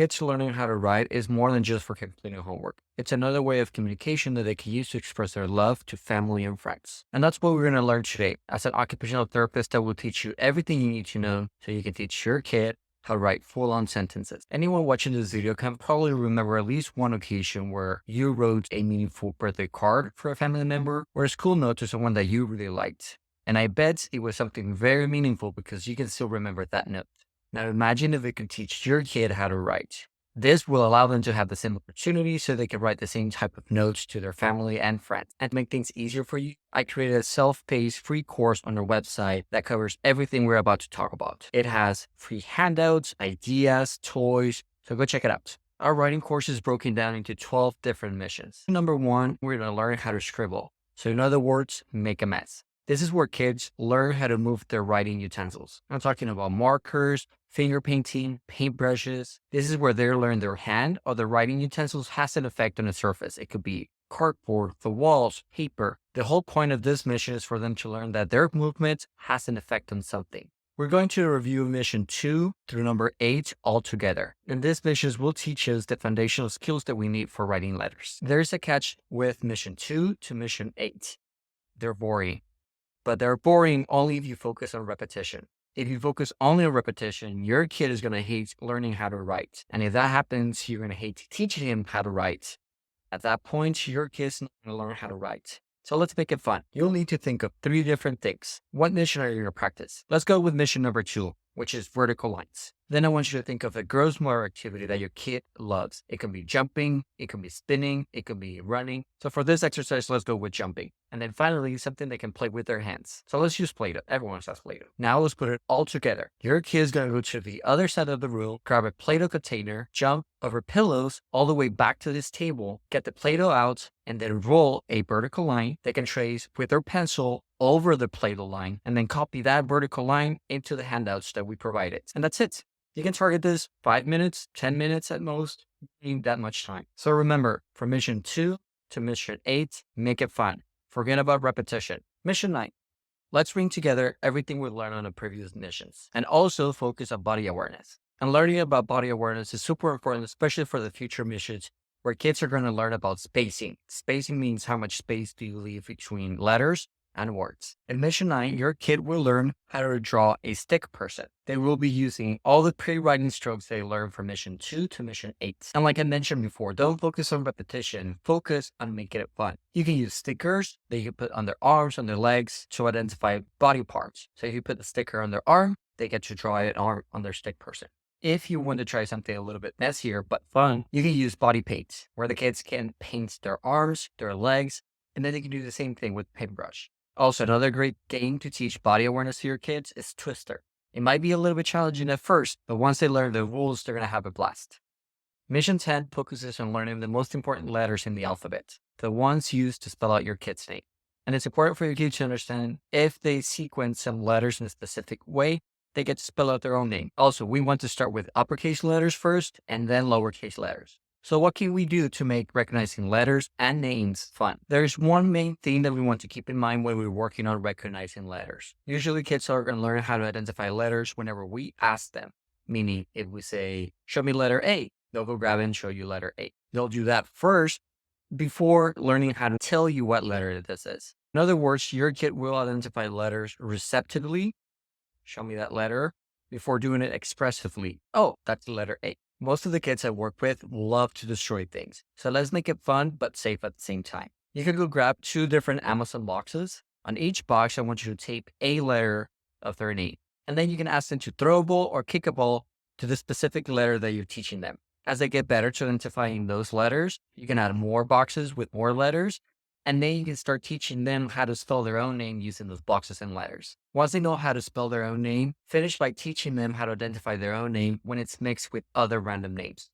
kids learning how to write is more than just for completing homework. It's another way of communication that they can use to express their love to family and friends. And that's what we're going to learn today. As an occupational therapist, I will teach you everything you need to know so you can teach your kid how to write full-on sentences. Anyone watching this video can probably remember at least one occasion where you wrote a meaningful birthday card for a family member or a school note to someone that you really liked. And I bet it was something very meaningful because you can still remember that note. Now imagine if you can teach your kid how to write. This will allow them to have the same opportunity so they can write the same type of notes to their family and friends. And to make things easier for you, I created a self-paced free course on our website that covers everything we're about to talk about. It has free handouts, ideas, toys, so go check it out. Our writing course is broken down into 12 different missions. Number 1, we're going to learn how to scribble. So in other words, make a mess. This is where kids learn how to move their writing utensils. I'm talking about markers, finger painting, paintbrushes. This is where they learn their hand or the writing utensils has an effect on the surface. It could be cardboard, the walls, paper. The whole point of this mission is for them to learn that their movement has an effect on something. We're going to review mission 2 through number 8 all together. And these missions will teach us the foundational skills that we need for writing letters. There's a catch with mission 2 to mission 8. They're boring. But they're boring only if you focus on repetition. If you focus only on repetition, your kid is going to hate learning how to write. And if that happens, you're going to hate teaching him how to write. At that point, your kid's not going to learn how to write. So let's make it fun. You'll need to think of 3 different things. What mission are you going to practice? Let's go with mission number 2, which is vertical lines. Then I want you to think of a gross motor activity that your kid loves. It can be jumping, it can be spinning, it can be running. So for this exercise, let's go with jumping. And then finally, something they can play with their hands. So let's use Play-Doh. Everyone says Play-Doh. Now let's put it all together. Your kid is going to go to the other side of the room, grab a Play-Doh container, jump over pillows all the way back to this table, get the Play-Doh out, and then roll a vertical line they can trace with their pencil over the Play-Doh line, and then copy that vertical line into the handouts that we provided. And that's it. You can target this 5 minutes, 10 minutes at most, need that much time. So remember, from mission 2 to mission 8, make it fun. Forget about repetition. Mission 9. Let's bring together everything we learned on the previous missions and also focus on body awareness. And learning about body awareness is super important, especially for the future missions where kids are going to learn about spacing. Spacing means how much space do you leave between letters and words. In mission 9, your kid will learn how to draw a stick person. They will be using all the pre-writing strokes they learned from mission 2 to mission 8. And like I mentioned before, don't focus on repetition, focus on making it fun. You can use stickers that you can put on their arms, on their legs to identify body parts. So if you put the sticker on their arm, they get to draw an arm on their stick person. If you want to try something a little bit messier but fun, you can use body paint, where the kids can paint their arms, their legs, and then they can do the same thing with paintbrush. Also, another great game to teach body awareness to your kids is Twister. It might be a little bit challenging at first, but once they learn the rules, they're going to have a blast. Mission 10 focuses on learning the most important letters in the alphabet, the ones used to spell out your kid's name. And it's important for your kids to understand if they sequence some letters in a specific way, they get to spell out their own name. Also, we want to start with uppercase letters first and then lowercase letters. So what can we do to make recognizing letters and names fun? There's one main thing that we want to keep in mind when we're working on recognizing letters. Usually kids are going to learn how to identify letters whenever we ask them. Meaning if we say, show me letter A, they'll go grab and show you letter A. They'll do that first before learning how to tell you what letter this is. In other words, your kid will identify letters receptively, show me that letter, before doing it expressively. Oh, that's the letter A. Most of the kids I work with love to destroy things. So let's make it fun, but safe at the same time. You can go grab 2 different Amazon boxes. On each box, I want you to tape a letter of their name. And then you can ask them to throw a ball or kick a ball to the specific letter that you're teaching them. As they get better to identifying those letters, you can add more boxes with more letters. And then you can start teaching them how to spell their own name using those boxes and letters. Once they know how to spell their own name, finish by teaching them how to identify their own name when it's mixed with other random names.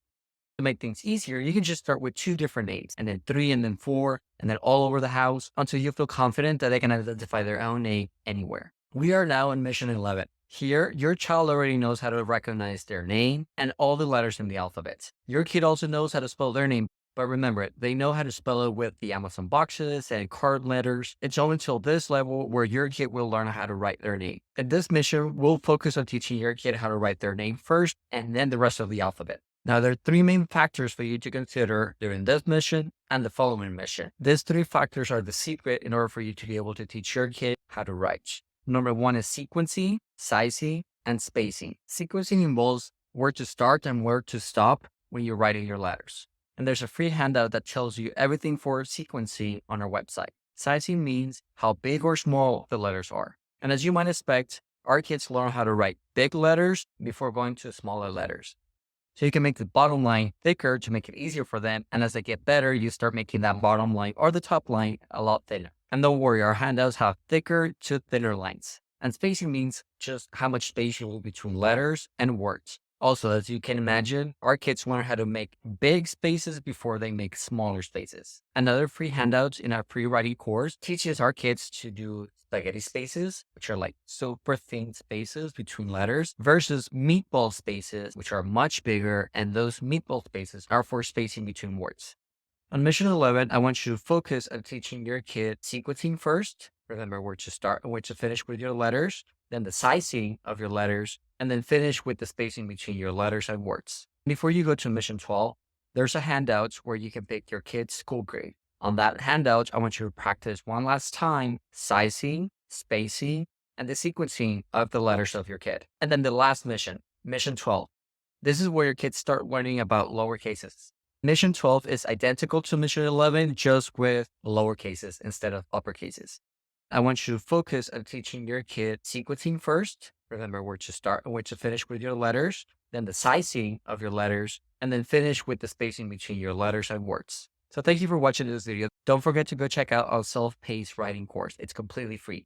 To make things easier, you can just start with 2 different names, and then 3, and then 4, and then all over the house until you feel confident that they can identify their own name anywhere. We are now in mission 11. Here, your child already knows how to recognize their name and all the letters in the alphabet. Your kid also knows how to spell their name. But remember it, they know how to spell it with the Amazon boxes and card letters. It's only until this level where your kid will learn how to write their name. In this mission, we'll focus on teaching your kid how to write their name first and then the rest of the alphabet. Now, there are three main factors for you to consider during this mission and the following mission. These three factors are the secret in order for you to be able to teach your kid how to write. Number one is sequencing, sizing, and spacing. Sequencing involves where to start and where to stop when you're writing your letters. And there's a free handout that tells you everything for sequencing on our website. Sizing means how big or small the letters are. And as you might expect, our kids learn how to write big letters before going to smaller letters. So you can make the bottom line thicker to make it easier for them. And as they get better, you start making that bottom line or the top line a lot thinner. And don't worry, our handouts have thicker to thinner lines. And spacing means just how much space you will between letters and words. Also, as you can imagine, our kids learn how to make big spaces before they make smaller spaces. Another free handout in our free writing course teaches our kids to do spaghetti spaces, which are like super thin spaces between letters, versus meatball spaces, which are much bigger, and those meatball spaces are for spacing between words. On mission 11, I want you to focus on teaching your kid sequencing first. Remember where to start and where to finish with your letters, then the sizing of your letters, and then finish with the spacing between your letters and words. Before you go to mission 12, there's a handout where you can pick your kid's school grade. On that handout, I want you to practice one last time sizing, spacing, and the sequencing of the letters of your kid. And then the last mission, mission 12. This is where your kids start learning about lower cases. Mission 12 is identical to mission 11, just with lower cases instead of upper cases. I want you to focus on teaching your kid sequencing first. Remember where to start and where to finish with your letters, then the sizing of your letters, and then finish with the spacing between your letters and words. So thank you for watching this video. Don't forget to go check out our self-paced writing course. It's completely free.